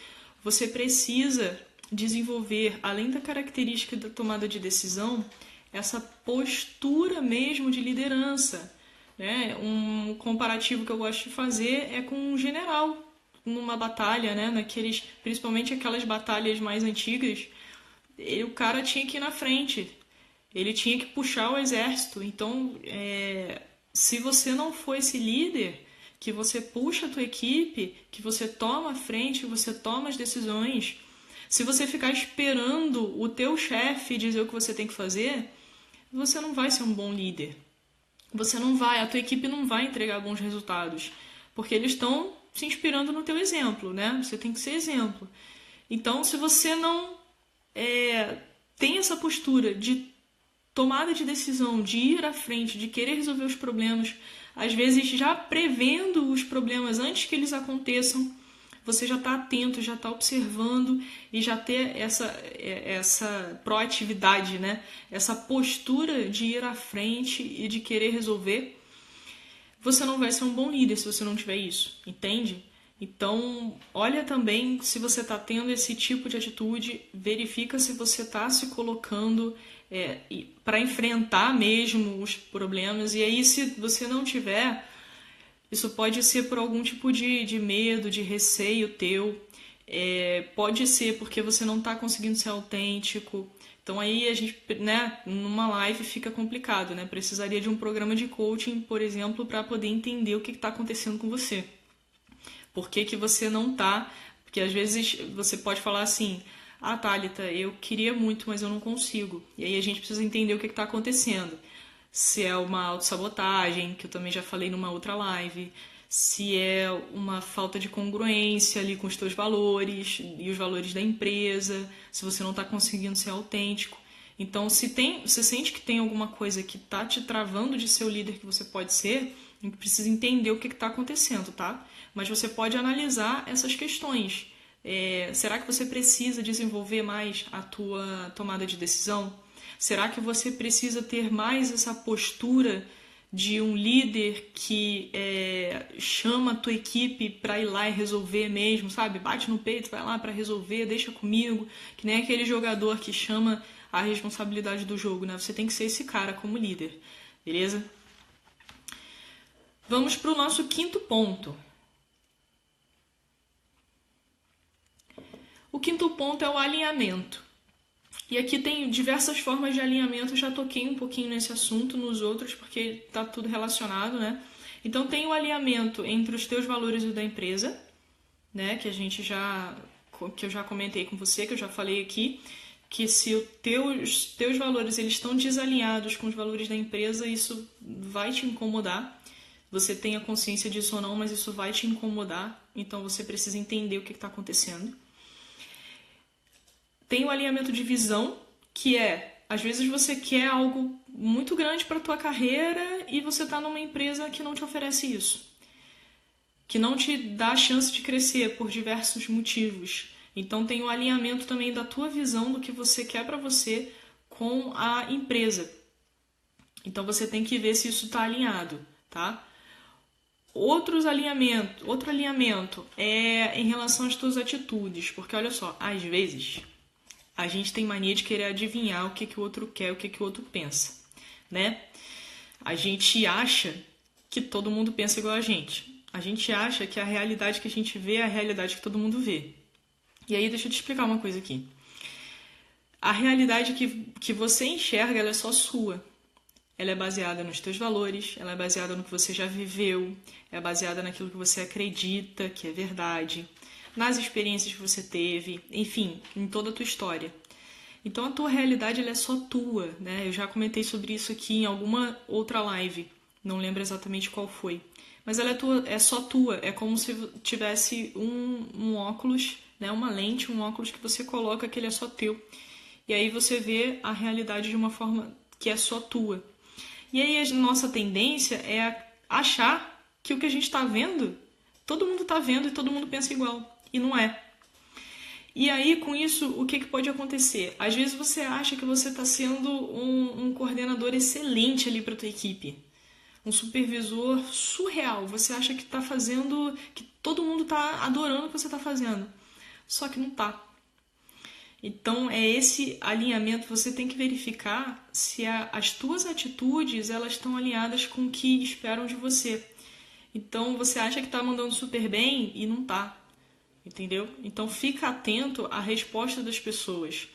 você precisa desenvolver, além da característica da tomada de decisão, essa postura mesmo de liderança, né? Um comparativo que eu gosto de fazer é com um general numa batalha, né? Principalmente aquelas batalhas mais antigas, o cara tinha que ir na frente, ele tinha que puxar o exército. Então, se você não for esse líder, que você puxa a tua equipe, que você toma a frente, que você toma as decisões, se você ficar esperando o teu chefe dizer o que você tem que fazer, você não vai ser um bom líder. A tua equipe não vai entregar bons resultados, porque eles estão se inspirando no teu exemplo, né? Você tem que ser exemplo. Então, se você não tem essa postura de tomada de decisão, de ir à frente, de querer resolver os problemas, às vezes já prevendo os problemas antes que eles aconteçam, você já está atento, já está observando e já ter essa proatividade, né? Essa postura de ir à frente e de querer resolver, você não vai ser um bom líder se você não tiver isso, entende? Então, olha também se você está tendo esse tipo de atitude, verifica se você está se colocando para enfrentar mesmo os problemas. E aí, se você não tiver, isso pode ser por algum tipo de medo, de receio teu, pode ser porque você não está conseguindo ser autêntico. Então aí a gente, né, numa live fica complicado, né? Precisaria de um programa de coaching, por exemplo, para poder entender o que está acontecendo com você. Por que você não está? Porque às vezes você pode falar assim: Ah, Thalita, eu queria muito, mas eu não consigo. E aí a gente precisa entender o que está acontecendo. Se é uma autossabotagem, que eu também já falei numa outra live, se é uma falta de congruência ali com os teus valores e os valores da empresa, se você não está conseguindo ser autêntico. Então, se você sente que tem alguma coisa que está te travando de ser o líder que você pode ser, a gente precisa entender o que está acontecendo, tá? Mas você pode analisar essas questões. Será que você precisa desenvolver mais a tua tomada de decisão? Será que você precisa ter mais essa postura de um líder que chama a tua equipe para ir lá e resolver mesmo, sabe? Bate no peito, vai lá para resolver, deixa comigo, que nem aquele jogador que chama a responsabilidade do jogo, né? Você tem que ser esse cara como líder, beleza? Vamos para o nosso quinto ponto. O quinto ponto é o alinhamento. E aqui tem diversas formas de alinhamento, eu já toquei um pouquinho nesse assunto nos outros, porque tá tudo relacionado, né? Então tem o alinhamento entre os teus valores e o da empresa, né? Que eu já comentei com você, que eu já falei aqui, que se os teus valores eles estão desalinhados com os valores da empresa, isso vai te incomodar. Você tenha consciência disso ou não, mas isso vai te incomodar. Então você precisa entender o que está acontecendo. Tem o alinhamento de visão, que às vezes você quer algo muito grande para a tua carreira e você está numa empresa que não te oferece isso, que não te dá a chance de crescer por diversos motivos. Então tem o alinhamento também da tua visão do que você quer para você com a empresa. Então você tem que ver se isso está alinhado, tá? Outro alinhamento é em relação às tuas atitudes, porque olha só, às vezes a gente tem mania de querer adivinhar o que o outro quer, o que o outro pensa, né? A gente acha que todo mundo pensa igual a gente. A gente acha que a realidade que a gente vê é a realidade que todo mundo vê. E aí, deixa eu te explicar uma coisa aqui. A realidade que você enxerga, ela é só sua. Ela é baseada nos teus valores, ela é baseada no que você já viveu, é baseada naquilo que você acredita que é verdade, nas experiências que você teve, enfim, em toda a tua história. Então a tua realidade ela é só tua, né? Eu já comentei sobre isso aqui em alguma outra live, não lembro exatamente qual foi. Mas ela é só tua, é como se tivesse um óculos, né? Uma lente, um óculos que você coloca que ele é só teu. E aí você vê a realidade de uma forma que é só tua. E aí a nossa tendência é achar que o que a gente está vendo, todo mundo está vendo e todo mundo pensa igual. E não é. E aí, com isso, o que pode acontecer? Às vezes você acha que você está sendo um coordenador excelente ali para a tua equipe. Um supervisor surreal. Você acha que está fazendo, que todo mundo está adorando o que você está fazendo. Só que não está. Então, é esse alinhamento, você tem que verificar se as tuas atitudes elas estão alinhadas com o que esperam de você. Então, você acha que está mandando super bem e não está. Entendeu? Então fica atento à resposta das pessoas.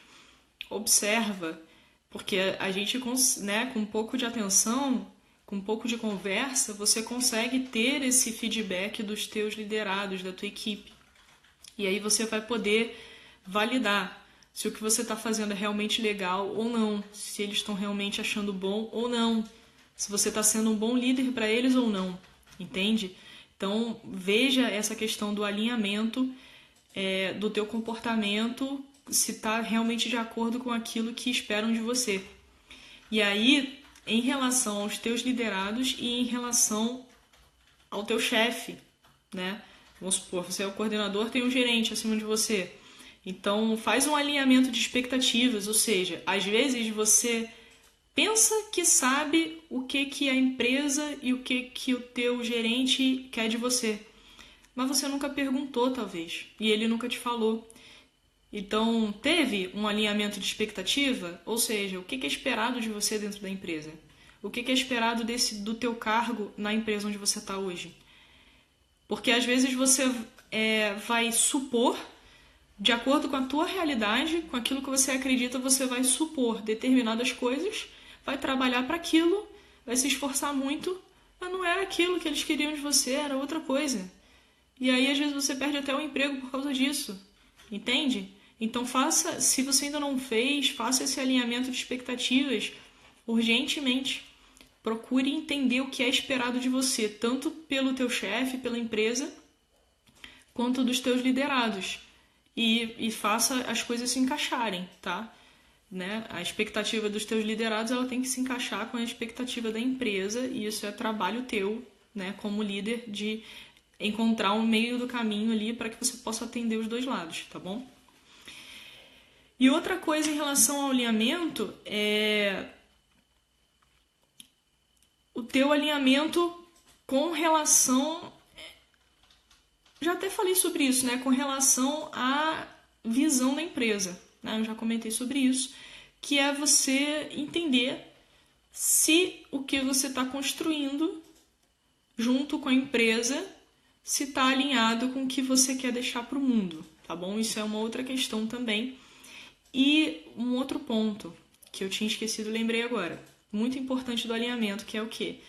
Observa, porque a gente, né, com um pouco de atenção, com um pouco de conversa, você consegue ter esse feedback dos teus liderados, da tua equipe. E aí você vai poder validar se o que você está fazendo é realmente legal ou não, se eles estão realmente achando bom ou não, se você está sendo um bom líder para eles ou não, entende? Então, veja essa questão do alinhamento do teu comportamento, se está realmente de acordo com aquilo que esperam de você. E aí, em relação aos teus liderados e em relação ao teu chefe, né? Vamos supor, você é o coordenador, tem um gerente acima de você. Então, faz um alinhamento de expectativas, ou seja, às vezes você pensa que sabe o que a empresa e o que o teu gerente quer de você. Mas você nunca perguntou, talvez, e ele nunca te falou. Então, teve um alinhamento de expectativa? Ou seja, o que é esperado de você dentro da empresa? O que é esperado do teu cargo na empresa onde você está hoje? Porque às vezes você vai supor, de acordo com a tua realidade, com aquilo que você acredita, você vai supor determinadas coisas, vai trabalhar para aquilo, vai se esforçar muito, mas não era aquilo que eles queriam de você, era outra coisa. E aí, às vezes, você perde até o emprego por causa disso. Entende? Então faça, se você ainda não fez, faça esse alinhamento de expectativas urgentemente. Procure entender o que é esperado de você, tanto pelo teu chefe, pela empresa, quanto dos teus liderados. E faça as coisas se encaixarem, tá? Né? A expectativa dos teus liderados ela tem que se encaixar com a expectativa da empresa, e isso é trabalho teu, né, como líder, de encontrar um meio do caminho ali para que você possa atender os dois lados, tá bom? E outra coisa em relação ao alinhamento é o teu alinhamento com relação... Já até falei sobre isso, né? Com relação à visão da empresa, né? Eu já comentei sobre isso, que é você entender se o que você está construindo junto com a empresa se está alinhado com o que você quer deixar para o mundo, tá bom? Isso é uma outra questão também. E um outro ponto que eu tinha esquecido, lembrei agora, muito importante do alinhamento, que é o quê?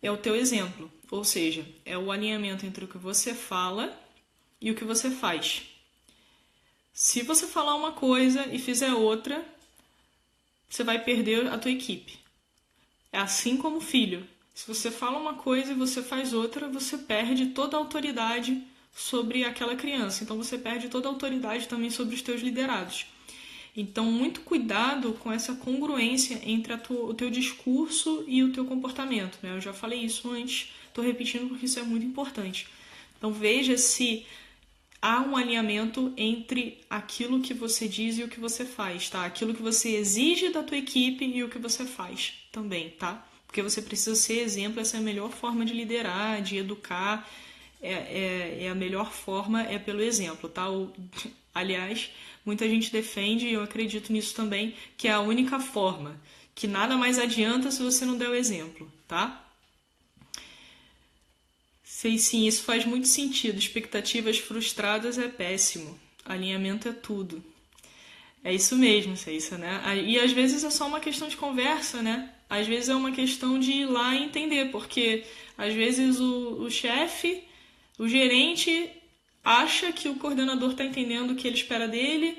É o teu exemplo, ou seja, é o alinhamento entre o que você fala e o que você faz. Se você falar uma coisa e fizer outra, você vai perder a tua equipe. É assim como filho. Se você fala uma coisa e você faz outra, você perde toda a autoridade sobre aquela criança. Então você perde toda a autoridade também sobre os teus liderados. Então, muito cuidado com essa congruência entre o teu discurso e o teu comportamento, né? Eu já falei isso antes, estou repetindo porque isso é muito importante. Então, veja se há um alinhamento entre aquilo que você diz e o que você faz, tá? Aquilo que você exige da tua equipe e o que você faz também, tá? Porque você precisa ser exemplo, essa é a melhor forma de liderar, de educar, a melhor forma é pelo exemplo, tá? Aliás, muita gente defende, e eu acredito nisso também, que é a única forma, que nada mais adianta se você não der o exemplo, tá? Sei sim, isso faz muito sentido. Expectativas frustradas é péssimo. Alinhamento é tudo. É isso mesmo, Ceissa, né? E às vezes é só uma questão de conversa, né? Às vezes é uma questão de ir lá e entender, porque às vezes o chefe, o gerente, acha que o coordenador está entendendo o que ele espera dele,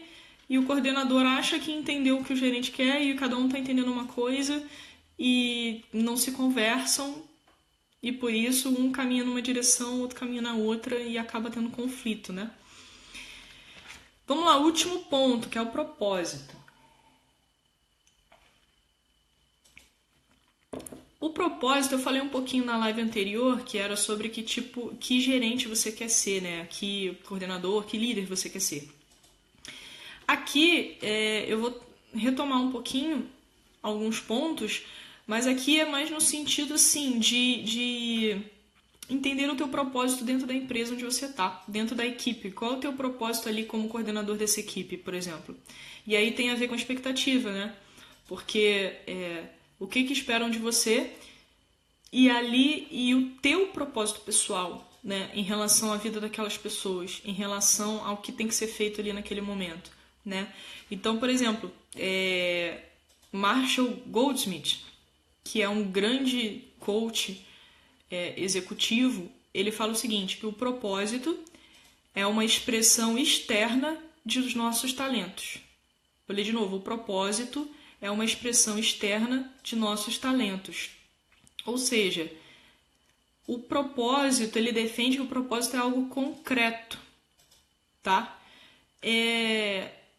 e o coordenador acha que entendeu o que o gerente quer, e cada um está entendendo uma coisa, e não se conversam, e por isso um caminha numa direção, o outro caminha na outra, e acaba tendo conflito, né? Vamos lá, último ponto, que é o propósito. O propósito, eu falei um pouquinho na live anterior, que era sobre que gerente você quer ser, né? Que coordenador, que líder você quer ser. Aqui eu vou retomar um pouquinho alguns pontos, mas aqui é mais no sentido assim de entender o teu propósito dentro da empresa onde você está, dentro da equipe. Qual é o teu propósito ali como coordenador dessa equipe, por exemplo? E aí tem a ver com a expectativa, né? Porque o que esperam de você e o teu propósito pessoal, né? Em relação à vida daquelas pessoas, em relação ao que tem que ser feito ali naquele momento, né? Então, por exemplo, Marshall Goldsmith, que é um grande coach executivo, ele fala o seguinte, que o propósito é uma expressão externa dos nossos talentos. Vou ler de novo, o propósito é uma expressão externa de nossos talentos. Ou seja, o propósito, ele defende que o propósito é algo concreto, tá?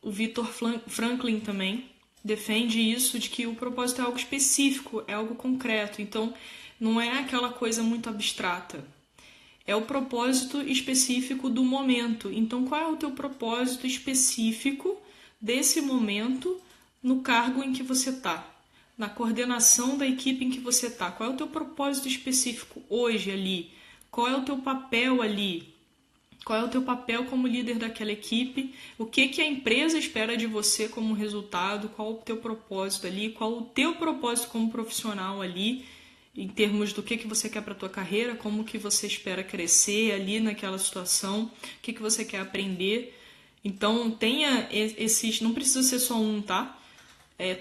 O Viktor Franklin também defende isso, de que o propósito é algo específico, é algo concreto. Então, não é aquela coisa muito abstrata. É o propósito específico do momento. Então, qual é o teu propósito específico desse momento no cargo em que você está? Na coordenação da equipe em que você está? Qual é o teu propósito específico hoje ali? Qual é o teu papel ali? Qual é o teu papel como líder daquela equipe? O que a empresa espera de você como resultado? Qual o teu propósito ali? Qual o teu propósito como profissional ali? Em termos do que você quer para a tua carreira, como que você espera crescer ali naquela situação, o que você quer aprender. Então, tenha esses... Não precisa ser só um, tá?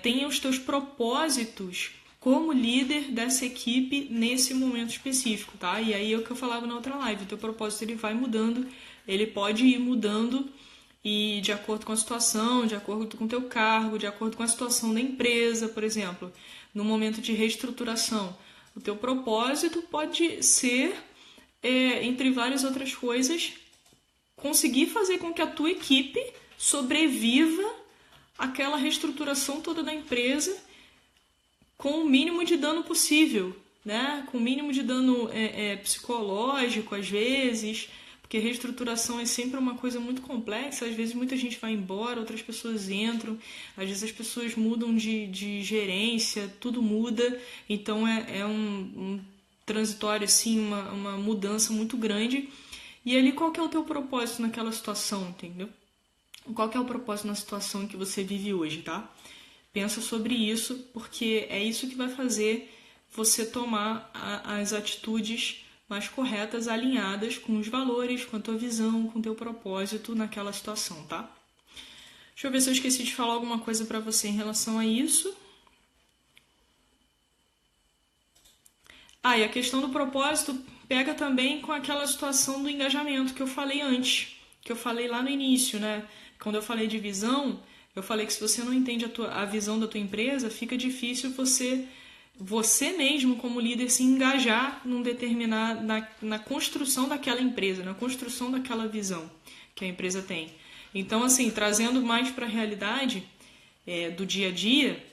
Tenha os teus propósitos como líder dessa equipe nesse momento específico, tá? E aí é o que eu falava na outra live, o teu propósito ele vai mudando, ele pode ir mudando e de acordo com a situação, de acordo com o teu cargo, de acordo com a situação da empresa, por exemplo, no momento de reestruturação, o teu propósito pode ser, entre várias outras coisas, conseguir fazer com que a tua equipe sobreviva àquela reestruturação toda da empresa com o mínimo de dano possível, né? Com o mínimo de dano psicológico, às vezes, porque reestruturação é sempre uma coisa muito complexa. Às vezes muita gente vai embora, outras pessoas entram, às vezes as pessoas mudam de gerência, tudo muda, então é um transitório, assim, uma mudança muito grande. E ali, qual que é o teu propósito naquela situação, entendeu? Qual que é o propósito na situação que você vive hoje, tá? Pensa sobre isso, porque é isso que vai fazer você tomar as atitudes mais corretas, alinhadas com os valores, com a tua visão, com o teu propósito naquela situação, tá? Deixa eu ver se eu esqueci de falar alguma coisa pra você em relação a isso. E a questão do propósito pega também com aquela situação do engajamento que eu falei antes, que eu falei lá no início, né? Quando eu falei de visão, eu falei que se você não entende a visão da tua empresa, fica difícil você mesmo, como líder, se engajar na construção daquela empresa, na construção daquela visão que a empresa tem. Então, assim, trazendo mais para a realidade do dia a dia,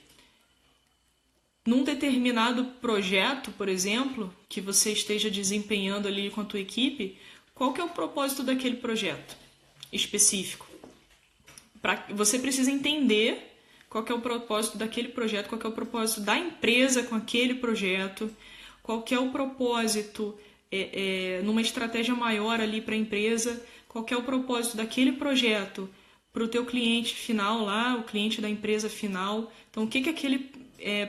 num determinado projeto, por exemplo, que você esteja desempenhando ali com a tua equipe, qual que é o propósito daquele projeto específico? Você precisa entender qual que é o propósito daquele projeto, qual que é o propósito da empresa com aquele projeto, qual que é o propósito numa estratégia maior ali para a empresa, qual que é o propósito daquele projeto para o teu cliente final lá, o cliente da empresa final. Então, o que aquele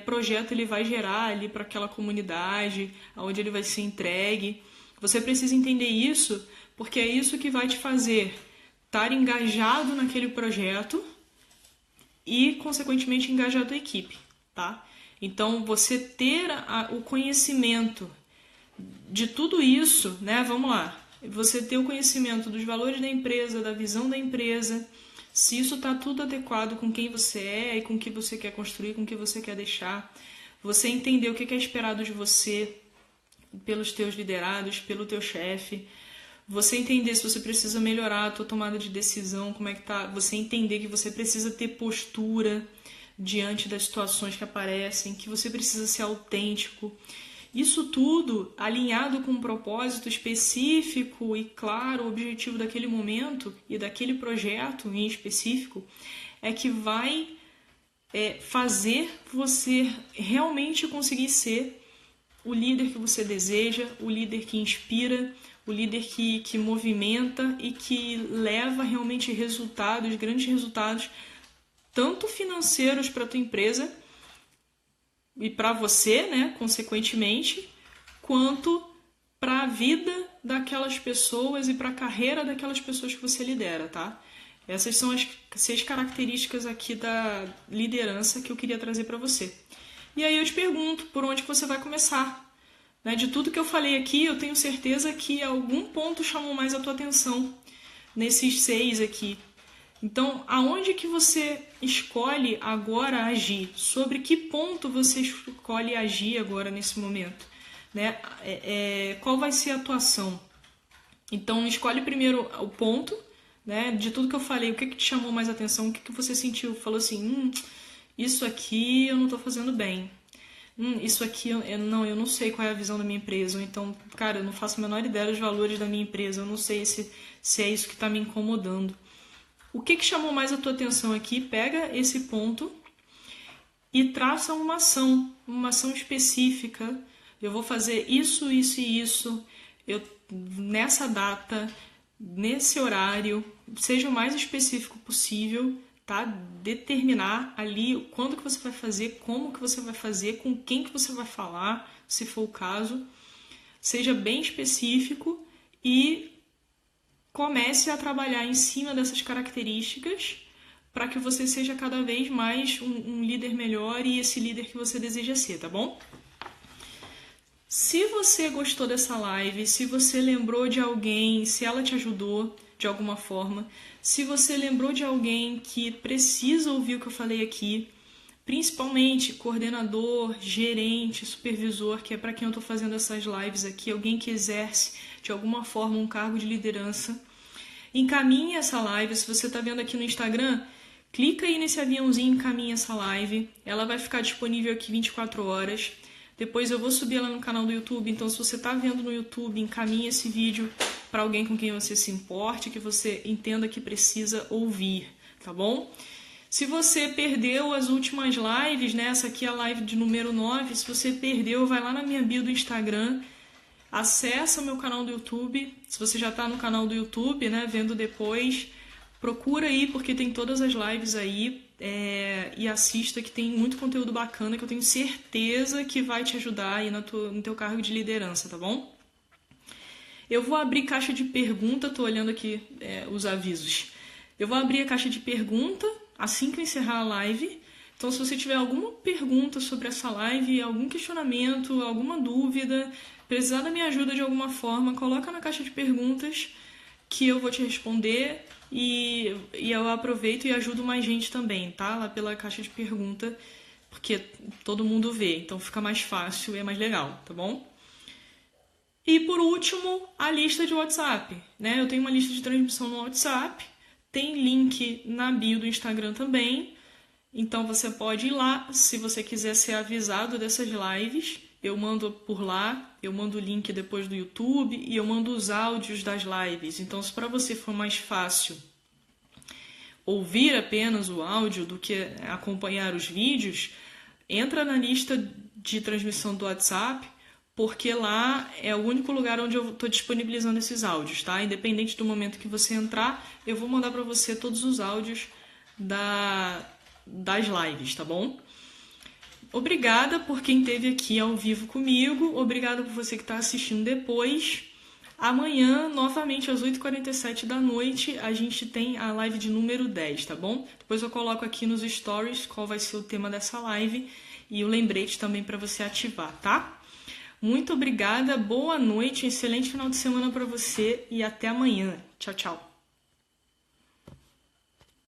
projeto ele vai gerar ali para aquela comunidade, aonde ele vai ser entregue. Você precisa entender isso, porque é isso que vai te fazer estar engajado naquele projeto e, consequentemente, engajar a tua equipe, tá? Então, você ter o conhecimento de tudo isso, né? Vamos lá. Você ter o conhecimento dos valores da empresa, da visão da empresa, se isso está tudo adequado com quem você é e com o que você quer construir, com o que você quer deixar. Você entender o que é esperado de você pelos teus liderados, pelo teu chefe. Você entender se você precisa melhorar a tua tomada de decisão, como é que tá. Você entender que você precisa ter postura diante das situações que aparecem, que você precisa ser autêntico. Isso tudo alinhado com um propósito específico e claro, o objetivo daquele momento e daquele projeto em específico, é que vai fazer você realmente conseguir ser o líder que você deseja, o líder que inspira, o líder que movimenta e que leva realmente resultados, grandes resultados, tanto financeiros para a tua empresa e para você, né, consequentemente, quanto para a vida daquelas pessoas e para a carreira daquelas pessoas que você lidera, tá? Essas são as 6 características aqui da liderança que eu queria trazer para você. E aí eu te pergunto, por onde que você vai começar? Né? De tudo que eu falei aqui, eu tenho certeza que algum ponto chamou mais a tua atenção nesses 6 aqui. Então, aonde que você escolhe agora agir? Sobre que ponto você escolhe agir agora nesse momento? Né? Qual vai ser a atuação? Então, escolhe primeiro o ponto, né? De tudo que eu falei, o que te chamou mais atenção? O que você sentiu? Falou assim, isso aqui eu não estou fazendo bem. Isso aqui, eu não sei qual é a visão da minha empresa. Ou então, cara, eu não faço a menor ideia dos valores da minha empresa. Eu não sei se é isso que está me incomodando. O que chamou mais a tua atenção aqui? Pega esse ponto e traça uma ação específica. Eu vou fazer isso, isso e isso, nessa data, nesse horário, seja o mais específico possível, tá? Determinar ali quando que você vai fazer, como que você vai fazer, com quem que você vai falar, se for o caso. Seja bem específico e comece a trabalhar em cima dessas características para que você seja cada vez mais um líder melhor e esse líder que você deseja ser, tá bom? Se você gostou dessa live, se você lembrou de alguém, se ela te ajudou, de alguma forma. Se você lembrou de alguém que precisa ouvir o que eu falei aqui, principalmente coordenador, gerente, supervisor, que é para quem eu estou fazendo essas lives aqui, alguém que exerce de alguma forma um cargo de liderança, encaminhe essa live. Se você está vendo aqui no Instagram, clica aí nesse aviãozinho e encaminha essa live. Ela vai ficar disponível aqui 24 horas. Depois eu vou subir ela no canal do YouTube. Então, se você está vendo no YouTube, encaminhe esse vídeo para alguém com quem você se importe, que você entenda que precisa ouvir, tá bom? Se você perdeu as últimas lives, né? Essa aqui é a live de número 9. Se você perdeu, vai lá na minha bio do Instagram, acessa o meu canal do YouTube. Se você já está no canal do YouTube, né, vendo depois, procura aí, porque tem todas as lives aí, e assista, que tem muito conteúdo bacana, que eu tenho certeza que vai te ajudar aí no teu cargo de liderança, tá bom? Eu vou abrir caixa de pergunta, tô olhando aqui os avisos. Eu vou abrir a caixa de pergunta assim que eu encerrar a live. Então, se você tiver alguma pergunta sobre essa live, algum questionamento, alguma dúvida, precisar da minha ajuda de alguma forma, coloca na caixa de perguntas que eu vou te responder, e eu aproveito e ajudo mais gente também, tá? Lá pela caixa de pergunta, porque todo mundo vê, então fica mais fácil e é mais legal, tá bom? E por último, a lista de WhatsApp, né? Eu tenho uma lista de transmissão no WhatsApp, tem link na bio do Instagram também, então você pode ir lá se você quiser ser avisado dessas lives. Eu mando por lá, eu mando o link depois do YouTube e eu mando os áudios das lives. Então, se para você for mais fácil ouvir apenas o áudio do que acompanhar os vídeos, entra na lista de transmissão do WhatsApp, porque lá é o único lugar onde eu estou disponibilizando esses áudios, tá? Independente do momento que você entrar, eu vou mandar para você todos os áudios das lives, tá bom? Obrigada por quem esteve aqui ao vivo comigo. Obrigada por você que está assistindo depois. Amanhã, novamente, às 8h47 da noite, a gente tem a live de número 10, tá bom? Depois eu coloco aqui nos stories qual vai ser o tema dessa live e o lembrete também para você ativar, tá? Muito obrigada, boa noite, excelente final de semana para você e até amanhã. Tchau, tchau.